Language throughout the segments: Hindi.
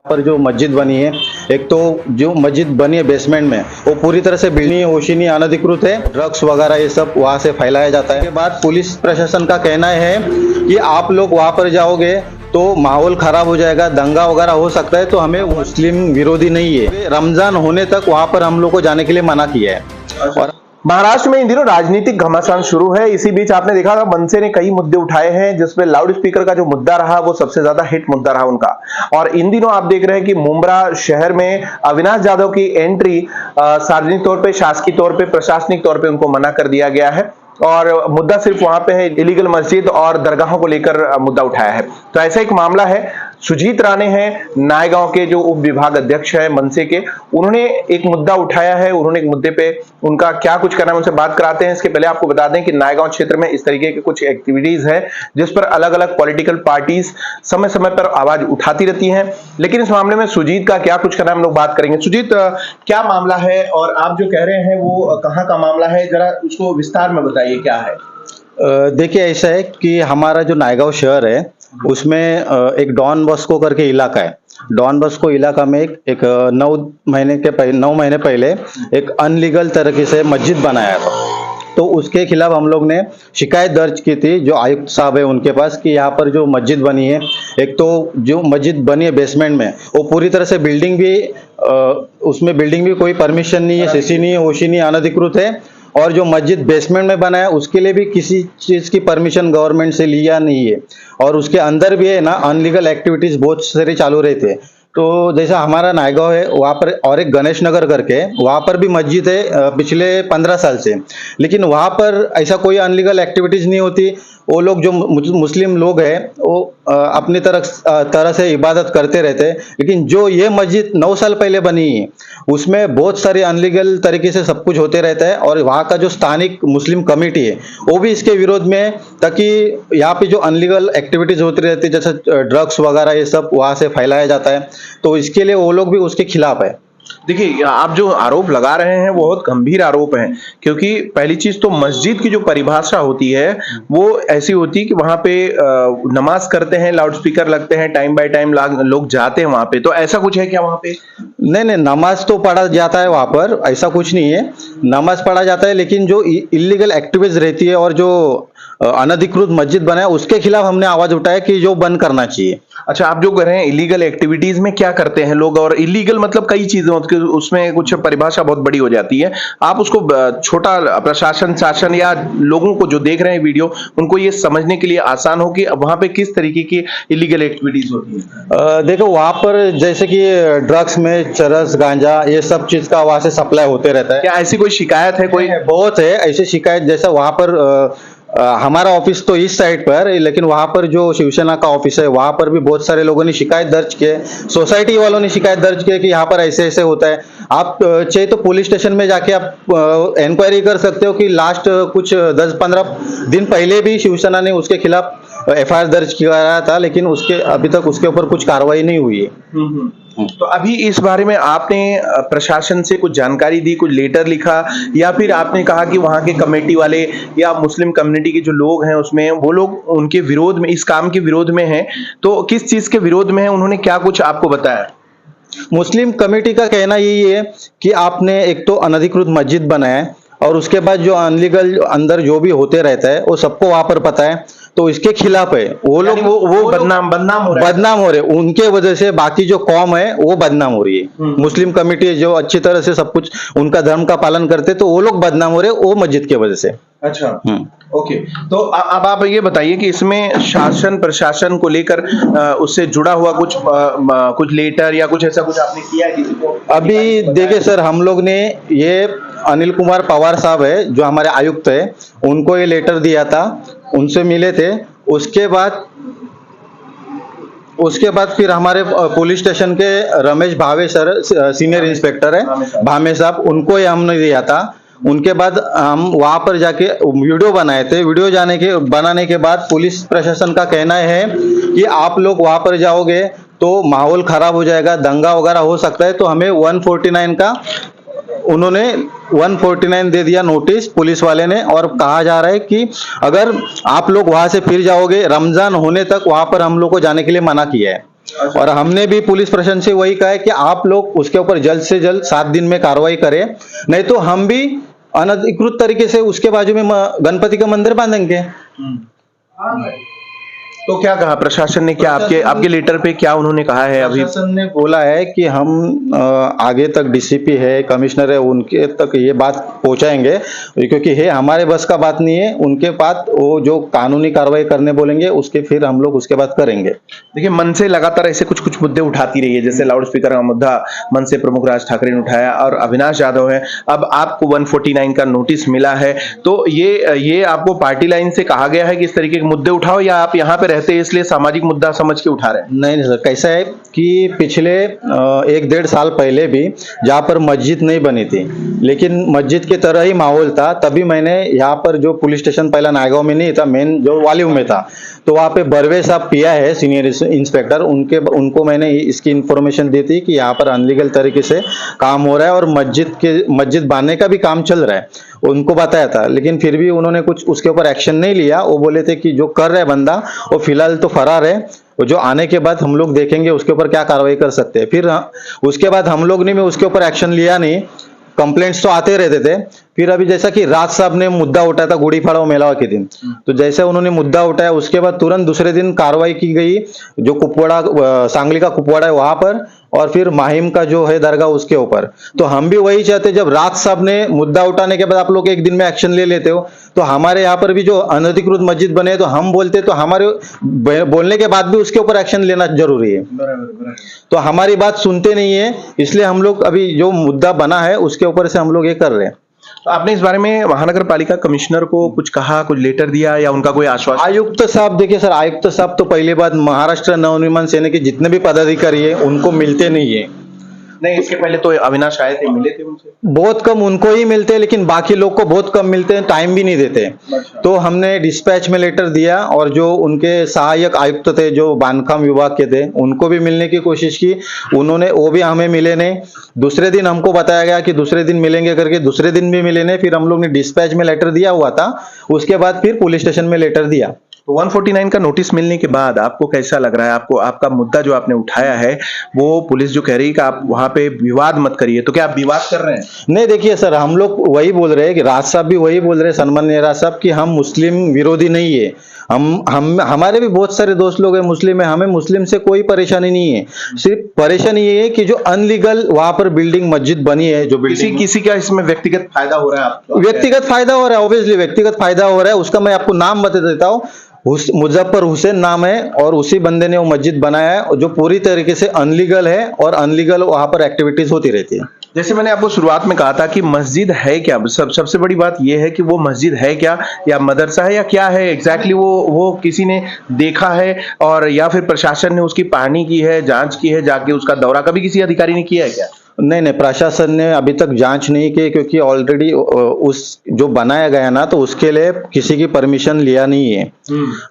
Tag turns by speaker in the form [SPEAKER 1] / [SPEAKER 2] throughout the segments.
[SPEAKER 1] पर जो मस्जिद बनी है, एक तो जो मस्जिद बनी है बेसमेंट में, वो पूरी तरह से बिल्डिंग ओशिनी अनधिकृत है। ड्रग्स वगैरह ये सब वहाँ से फैलाया जाता है। इसके बाद पुलिस प्रशासन का कहना है कि आप लोग वहाँ पर जाओगे तो माहौल खराब हो जाएगा, दंगा वगैरह हो सकता है, तो हमें मुस्लिम विरोधी नहीं है। रमजान होने तक वहाँ पर हम लोग को जाने के लिए मना किया है। और
[SPEAKER 2] महाराष्ट्र में इन दिनों राजनीतिक घमासान शुरू है। इसी बीच आपने देखा था मनसे ने कई मुद्दे उठाए हैं, जिसमें लाउड स्पीकर का जो मुद्दा रहा वो सबसे ज्यादा हिट मुद्दा रहा उनका। और इन दिनों आप देख रहे हैं कि मुंब्रा शहर में अविनाश जाधव की एंट्री सार्वजनिक तौर पे, शासकीय तौर पे, प्रशासनिक तौर पे उनको मना कर दिया गया है। और मुद्दा सिर्फ वहां पे है, इलीगल मस्जिद और दरगाहों को लेकर मुद्दा उठाया है। तो ऐसा एक मामला है। सुजीत राणे हैं नायगांव के, जो उप विभाग अध्यक्ष है मनसे के, उन्होंने एक मुद्दा उठाया है। उन्होंने एक मुद्दे पे उनका क्या कुछ करना है उनसे बात कराते हैं। इसके पहले आपको बता दें कि नायगांव क्षेत्र में इस तरीके के कुछ एक्टिविटीज है जिस पर अलग अलग पॉलिटिकल पार्टीज समय समय पर आवाज उठाती रहती हैं। लेकिन इस मामले में सुजीत का क्या कुछ करना है हम लोग बात करेंगे। सुजीत, क्या मामला है और आप जो कह रहे हैं वो कहाँ का मामला है, जरा उसको विस्तार में बताइए क्या है।
[SPEAKER 1] देखिए, ऐसा है कि हमारा जो नायगांव शहर है उसमें एक डॉन बॉस्को करके इलाका है। डॉन बॉस्को इलाका में एक 9 महीने पहले एक अनलीगल तरीके से मस्जिद बनाया था। तो उसके खिलाफ हम लोग ने शिकायत दर्ज की थी जो आयुक्त साहब है उनके पास, कि यहाँ पर जो मस्जिद बनी है, एक तो जो मस्जिद बनी है बेसमेंट में, वो पूरी तरह से बिल्डिंग भी उसमें बिल्डिंग भी कोई परमिशन नहीं है, सीसी नहीं है, ओशी नहीं है, अनधिकृत है। और जो मस्जिद बेसमेंट में बना है उसके लिए भी किसी चीज़ की परमिशन गवर्नमेंट से लिया नहीं है। और उसके अंदर भी है ना अनलीगल एक्टिविटीज़ बहुत सारी चालू रहती है। तो जैसा हमारा नायगांव है वहाँ पर, और एक गणेश नगर करके वहाँ पर भी मस्जिद है पिछले 15 साल से, लेकिन वहाँ पर ऐसा कोई अनलीगल एक्टिविटीज़ नहीं होती। वो लोग जो मुस्लिम लोग हैं वो अपनी तरह से इबादत करते रहते हैं। लेकिन जो ये मस्जिद 9 साल पहले बनी है उसमें बहुत सारे अनलीगल तरीके से सब कुछ होते रहता है। और वहाँ का जो स्थानिक मुस्लिम कमेटी है वो भी इसके विरोध में है, ताकि यहाँ पे जो अनलीगल एक्टिविटीज़ होती रहती है जैसे ड्रग्स वगैरह ये सब वहाँ से फैलाया जाता है, तो इसके लिए वो लोग भी उसके खिलाफ है।
[SPEAKER 2] देखिए, आप जो आरोप लगा रहे हैं वो बहुत गंभीर आरोप हैं, क्योंकि पहली चीज तो मस्जिद की जो परिभाषा होती है वो ऐसी होती है कि वहां पे नमाज करते हैं, लाउड स्पीकर लगते हैं, टाइम बाय टाइम लोग जाते हैं वहां पे। तो ऐसा कुछ है क्या वहां पे?
[SPEAKER 1] नहीं, नमाज तो पढ़ा जाता है वहां पर, ऐसा कुछ नहीं है, नमाज पढ़ा जाता है। लेकिन जो इलीगल एक्टिविटीज रहती है और जो अनधिकृत मस्जिद बना है उसके खिलाफ हमने आवाज उठाया कि जो बंद करना चाहिए।
[SPEAKER 2] अच्छा, आप जो कह रहे हैं इलीगल एक्टिविटीज में क्या करते हैं लोग, और इलीगल मतलब कई चीजें होती है, उसमें कुछ परिभाषा बहुत बड़ी हो जाती है। आप उसको छोटा प्रशासन, शासन या लोगों को जो देख रहे हैं वीडियो, उनको ये समझने के लिए आसान हो कि वहां पे किस तरीके की इलीगल एक्टिविटीज होती है।
[SPEAKER 1] देखो, वहां पर जैसे कि ड्रग्स में चरस, गांजा, ये सब चीज का वहां से सप्लाई होते रहता है।
[SPEAKER 2] क्या ऐसी कोई शिकायत है? कोई
[SPEAKER 1] बहुत है ऐसी शिकायत। जैसा वहां पर हमारा ऑफिस तो इस साइड पर, लेकिन वहां पर जो शिवसेना का ऑफिस है वहां पर भी बहुत सारे लोगों ने शिकायत दर्ज की है। सोसाइटी वालों ने शिकायत दर्ज की है कि यहाँ पर ऐसे ऐसे होता है। आप चाहे तो पुलिस स्टेशन में जाके आप इंक्वायरी कर सकते हो कि लास्ट कुछ 10-15 दिन पहले भी शिवसेना ने उसके खिलाफ FIR दर्ज किया था, लेकिन अभी तक उसके ऊपर कुछ कार्रवाई नहीं हुई है।
[SPEAKER 2] तो अभी इस बारे में आपने प्रशासन से कुछ जानकारी दी, कुछ लेटर लिखा, या फिर आपने कहा कि वहां के कमेटी वाले या मुस्लिम कम्युनिटी के जो लोग हैं उसमें वो लोग उनके विरोध में, इस काम के विरोध में हैं? तो किस चीज के विरोध में है, उन्होंने क्या कुछ आपको बताया?
[SPEAKER 1] मुस्लिम कमेटी का कहना यही है कि आपने एक तो अनधिकृत मस्जिद बनाया है और उसके बाद जो अनलीगल अंदर जो भी होते रहता है वो सबको वहां पर पता है, तो इसके खिलाफ है। वो लोग वो बदनाम हो रहे, उनके वजह से बाकी जो कौम है वो बदनाम हो रही है। मुस्लिम कमेटी जो अच्छी तरह से सब कुछ उनका धर्म का पालन करते, तो वो लोग बदनाम हो रहे वो मस्जिद की वजह से।
[SPEAKER 2] अच्छा, ओके। तो अब आप ये बताइए कि इसमें शासन प्रशासन को लेकर उससे जुड़ा हुआ कुछ लेटर या कुछ ऐसा कुछ आपने किया है किसी को?
[SPEAKER 1] अभी देखिए सर, हम लोग ने ये अनिल कुमार पवार साहब है जो हमारे आयुक्त है, उनको ये लेटर दिया था, उनसे मिले थे। उसके बाद फिर हमारे पुलिस स्टेशन के रमेश भावे सर, सीनियर इंस्पेक्टर है भावे साहब, उनको ये हमने दिया था। उनके बाद हम वहां पर जाके वीडियो बनाए थे। वीडियो बनाने के बाद पुलिस प्रशासन का कहना है कि आप लोग वहां पर जाओगे तो माहौल खराब हो जाएगा, दंगा वगैरह हो सकता है, तो हमें 149 का उन्होंने 149 दे दिया नोटिस पुलिस वाले ने। और कहा जा रहा है कि अगर आप लोग वहां से फिर जाओगे, रमजान होने तक वहां पर हम लोग को जाने के लिए मना किया है। और हमने भी पुलिस प्रशासन से वही कहा है कि आप लोग उसके ऊपर जल्द से जल्द 7 दिन में कार्रवाई करें, नहीं तो हम भी अनधिकृत तरीके से उसके बाजू में गणपति का मंदिर बांधेंगे।
[SPEAKER 2] तो क्या कहा प्रशासन ने, क्या आपके लेटर पे क्या उन्होंने कहा है अभी?
[SPEAKER 1] प्रशासन ने बोला है कि हम आगे तक डीसीपी है, कमिश्नर है, उनके तक ये बात पहुंचाएंगे, क्योंकि ये हमारे बस का बात नहीं है। उनके बाद वो जो कानूनी कार्रवाई करने बोलेंगे उसके फिर हम लोग उसके बाद करेंगे।
[SPEAKER 2] देखिए, मन से लगातार ऐसे कुछ कुछ मुद्दे उठाती रही है, जैसे लाउड स्पीकर का मुद्दा मन से प्रमुख राज ठाकरे ने उठाया और अविनाश यादव है। अब आपको 149 का नोटिस मिला है, तो ये आपको पार्टी लाइन से कहा गया है कि इस तरीके के मुद्दे उठाओ, या आप यहाँ पे रहते हैं इसलिए सामाजिक मुद्दा समझ के उठा रहे हैं?
[SPEAKER 1] नहीं सर, कैसा है कि पिछले 1-1.5 साल पहले भी जहाँ पर मस्जिद नहीं बनी थी, लेकिन मस्जिद की तरह ही माहौल था, तभी मैंने यहाँ पर जो पुलिस स्टेशन पहला नायगांव में नहीं था, मेन जो वालिव में था, तो वहाँ पे बर्वे साहब पिया है सीनियर इंस्पेक्टर, उनको मैंने इसकी इंफॉर्मेशन दी थी कि यहाँ पर अनलीगल तरीके से काम हो रहा है और मस्जिद बांधने का भी काम चल रहा है, उनको बताया था। लेकिन फिर भी उन्होंने कुछ उसके ऊपर एक्शन नहीं लिया। वो बोले थे कि जो कर रहा है बंदा वो फिलहाल तो फरार है, वो जो आने के बाद हम लोग देखेंगे उसके ऊपर क्या कार्रवाई कर सकते हैं। फिर उसके बाद हम लोग ने भी उसके ऊपर एक्शन लिया नहीं, कंप्लेंट्स तो आते रहते थे। फिर अभी जैसा कि राज साहब ने मुद्दा उठाया था गुड़ी फाड़ो मेला के दिन, तो जैसे उन्होंने मुद्दा उठाया उसके बाद तुरंत दूसरे दिन कार्रवाई की गई, जो कुपवाड़ा सांगली का कुपवाड़ा है वहां पर, और फिर माहिम का जो है दरगाह उसके ऊपर। तो हम भी वही चाहते, जब राज साहब ने मुद्दा उठाने के बाद आप लोग एक दिन में एक्शन ले लेते हो, तो हमारे यहाँ पर भी जो अनधिकृत मस्जिद बने तो हम बोलते, तो हमारे बोलने के बाद भी उसके ऊपर एक्शन लेना जरूरी है। तो हमारी बात सुनते नहीं है, इसलिए हम लोग अभी जो मुद्दा बना है उसके ऊपर से हम लोग ये कर रहे हैं।
[SPEAKER 2] तो आपने इस बारे में महानगर पालिका कमिश्नर को कुछ कहा, कुछ लेटर दिया, या उनका कोई आश्वासन?
[SPEAKER 1] आयुक्त साहब, देखिए सर, आयुक्त साहब तो पहली बात महाराष्ट्र नवनिर्माण सेना के जितने भी पदाधिकारी है उनको मिलते नहीं है।
[SPEAKER 2] नहीं, इसके पहले तो अविनाश आए थे, मिले थे उनसे?
[SPEAKER 1] बहुत कम उनको ही मिलते हैं, लेकिन बाकी लोग को बहुत कम मिलते हैं, टाइम भी नहीं देते। तो हमने डिस्पैच में लेटर दिया, और जो उनके सहायक आयुक्त थे जो बांधकाम विभाग के थे उनको भी मिलने की कोशिश की, वो भी हमें मिले नहीं। दूसरे दिन हमको बताया गया कि दूसरे दिन मिलेंगे करके, दूसरे दिन भी मिले नहीं। फिर हम लोग ने डिस्पैच में लेटर दिया हुआ था, उसके बाद फिर पुलिस स्टेशन में लेटर दिया।
[SPEAKER 2] तो 149 का नोटिस मिलने के बाद आपको कैसा लग रहा है? आपका मुद्दा जो आपने उठाया है, वो पुलिस जो कह रही है कि आप वहां पे विवाद मत करिए, तो क्या आप विवाद कर रहे हैं?
[SPEAKER 1] नहीं, देखिए सर, हम लोग वही बोल रहे हैं कि राज साहब भी वही बोल रहे हैं, सन्माननीय राज साहब, कि हम मुस्लिम विरोधी नहीं है। हम हमारे भी बहुत सारे दोस्त लोग हैं मुस्लिम है, हमें मुस्लिम से कोई परेशानी नहीं है। सिर्फ परेशानी ये है कि जो अनलीगल वहां पर बिल्डिंग मस्जिद बनी है, जो बिल्डिंग
[SPEAKER 2] किसी का इसमें व्यक्तिगत फायदा हो रहा है? आपको
[SPEAKER 1] व्यक्तिगत फायदा हो रहा है, ऑब्वियसली व्यक्तिगत फायदा हो रहा है। उसका मैं आपको नाम बता देता हूँ, मुजफ्फर हुसैन नाम है, और उसी बंदे ने वो मस्जिद बनाया है जो पूरी तरीके से अनलीगल है, और अनलीगल वहां पर एक्टिविटीज होती रहती है।
[SPEAKER 2] जैसे मैंने आपको शुरुआत में कहा था कि मस्जिद है क्या, सबसे बड़ी बात यह है कि वो मस्जिद है क्या, या मदरसा है, या क्या है एग्जैक्टली? वो किसी ने देखा है, और या फिर प्रशासन ने उसकी पढ़ाई की है, जांच की है, जाके उसका दौरा कभी किसी अधिकारी ने किया है क्या?
[SPEAKER 1] नहीं, प्रशासन ने अभी तक जांच नहीं की, क्योंकि ऑलरेडी उस जो बनाया गया ना, तो उसके लिए किसी की परमिशन लिया नहीं है।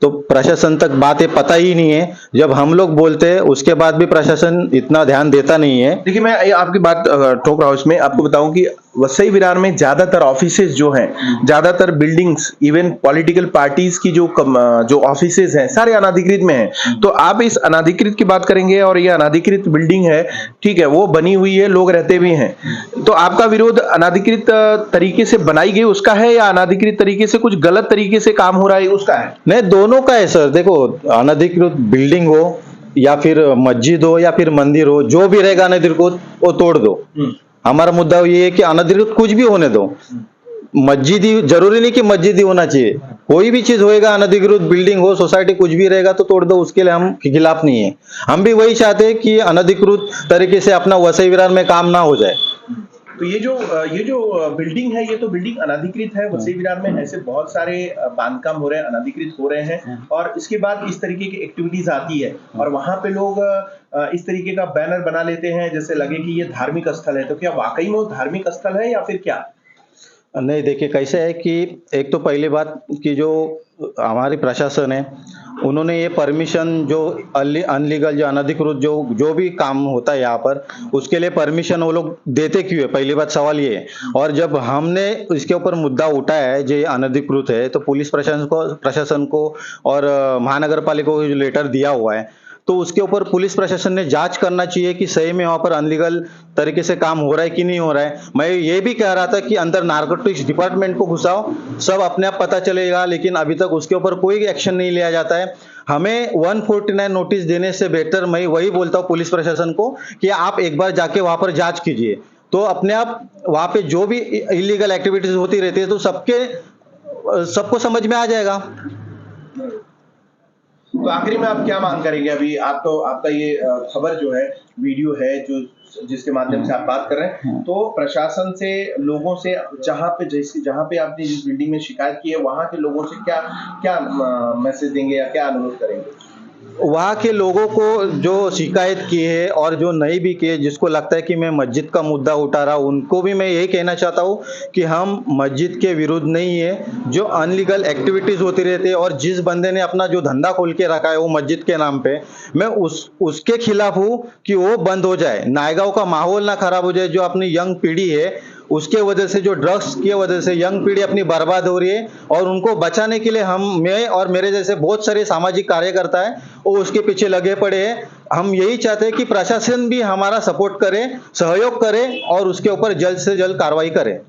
[SPEAKER 1] तो प्रशासन तक बातें पता ही नहीं है। जब हम लोग बोलते हैं उसके बाद भी प्रशासन इतना ध्यान देता नहीं है।
[SPEAKER 2] देखिए, मैं आपकी बात ठोक रहा हूँ इसमें, आपको बताऊं कि वसई विरार में ज्यादातर ऑफिसेज जो हैं, ज्यादातर बिल्डिंग्स, इवन पॉलिटिकल पार्टीज की जो ऑफिसेज हैं, सारे अनाधिकृत में हैं। तो आप इस अनाधिकृत की बात करेंगे, और ये अनाधिकृत बिल्डिंग है, ठीक है, वो बनी हुई है, लोग रहते भी हैं, तो आपका विरोध अनाधिकृत तरीके से बनाई गई उसका है, या अनाधिकृत तरीके से कुछ गलत तरीके से काम हो रहा है उसका है?
[SPEAKER 1] नहीं, दोनों का है सर। देखो, अनाधिकृत बिल्डिंग हो, या फिर मस्जिद हो, या फिर मंदिर हो, जो भी रहेगा अनाधिकृत वो तोड़ दो। हमारा मुद्दा ये है कि अनाधिकृत कुछ भी होने दो, मस्जिद ही जरूरी नहीं कि मस्जिद ही होना चाहिए, कोई भी चीज होएगा, अनधिकृत बिल्डिंग हो, सोसाइटी कुछ भी रहेगा तो तोड़ दो, उसके लिए हम खिलाफ नहीं है। हम भी वही चाहते हैं कि अनधिकृत तरीके से अपना वसई विरार में काम ना हो जाए।
[SPEAKER 2] तो ये जो बिल्डिंग है, ये तो बिल्डिंग अनाधिकृत है। वसई विरार में ऐसे बहुत सारे बांधकाम हो रहे हैं, अनाधिकृत हो रहे हैं, और इसके बाद इस तरीके की एक्टिविटीज आती है, और वहां पे लोग इस तरीके का बैनर बना लेते हैं जैसे लगे कि ये धार्मिक स्थल है। तो क्या वाकई में वो धार्मिक स्थल है, या फिर क्या?
[SPEAKER 1] नहीं, देखिए कैसे है कि एक तो पहली बात कि जो हमारी प्रशासन है, उन्होंने ये परमिशन जो अनलीगल, जो अनधिकृत जो भी काम होता है यहाँ पर, उसके लिए परमिशन वो लोग देते क्यों है, पहली बात सवाल ये है। और जब हमने इसके ऊपर मुद्दा उठाया है जो अनधिकृत है, तो पुलिस प्रशासन को और महानगर पालिका को जो लेटर दिया हुआ है, तो उसके ऊपर पुलिस प्रशासन ने जांच करना चाहिए कि सही में वहां पर अनलीगल तरीके से काम हो रहा है कि नहीं हो रहा है। मैं ये भी कह रहा था कि अंदर नारकोटिक्स डिपार्टमेंट को घुसाओ, सब अपने आप पता चलेगा, लेकिन अभी तक उसके ऊपर कोई एक्शन नहीं लिया जाता है। हमें 149 नोटिस देने से बेहतर मैं वही बोलता हूँ पुलिस प्रशासन को कि आप एक बार जाके वहां पर जांच कीजिए, तो अपने आप वहां पे जो भी इलीगल एक्टिविटीज होती रहती है तो सबको समझ में आ जाएगा।
[SPEAKER 2] तो आखिरी में आप क्या मांग करेंगे? अभी आप तो आपका ये खबर जो है, वीडियो है जो जिसके माध्यम से आप बात कर रहे हैं, तो प्रशासन से, लोगों से, जहाँ पे आपने जिस बिल्डिंग में शिकायत की है वहां के लोगों से क्या क्या मैसेज देंगे या क्या अनुरोध करेंगे?
[SPEAKER 1] वहाँ के लोगों को जो शिकायत की है और जो नहीं भी की है, जिसको लगता है कि मैं मस्जिद का मुद्दा उठा रहा हूँ, उनको भी मैं यही कहना चाहता हूँ कि हम मस्जिद के विरुद्ध नहीं है। जो अनलीगल एक्टिविटीज होती रहती है और जिस बंदे ने अपना जो धंधा खोल के रखा है वो मस्जिद के नाम पे, मैं उसके खिलाफ हूँ कि वो बंद हो जाए, नायगांव का माहौल ना खराब हो जाए। जो अपनी यंग पीढ़ी है उसके वजह से, जो ड्रग्स की वजह से यंग पीढ़ी अपनी बर्बाद हो रही है, और उनको बचाने के लिए मैं और मेरे जैसे बहुत सारे सामाजिक कार्यकर्ता है वो उसके पीछे लगे पड़े हैं। हम यही चाहते हैं कि प्रशासन भी हमारा सपोर्ट करे, सहयोग करे और उसके ऊपर जल्द से जल्द कार्रवाई करे।